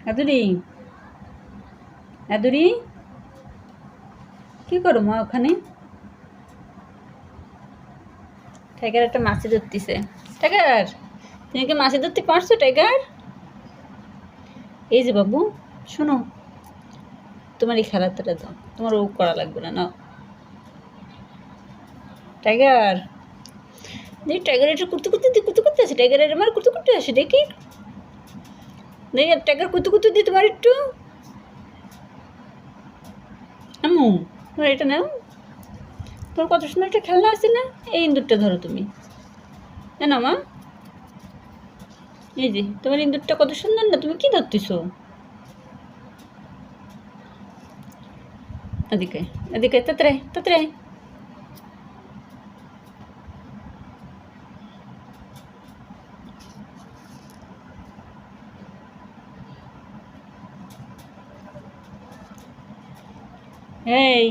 আদুরি, আদুরি, কি করো মা ওখানে? টাইগার একটা মাছি ধরতেছে। টাইগার, তুমি কি মাছি ধরতে পারছো টাইগার? এই যে বাবু, শোনো, তোমার এই খেলাটা দাও, তোমার ও করা লাগবে না, নাও। টাইগার, দেখি টাইগার এটা কুতু করতে আসে, টাইগারের আমার কুতু করতে আসে, দেখি দেখি টাইগার কুতু দিই তোমার একটু। আম্মু, তোমার এটা নাও, তোমার কত সুন্দর একটা খেলনা আছে না, এই ইন্দুরটা ধরো তুমি, না মা, এই যে তোমার ইন্দুরটা কত সুন্দর না, তুমি কি ধরতেছো? এদিকে, এদিকে, তাড়াতাড়ি তাড়াতাড়ি। এই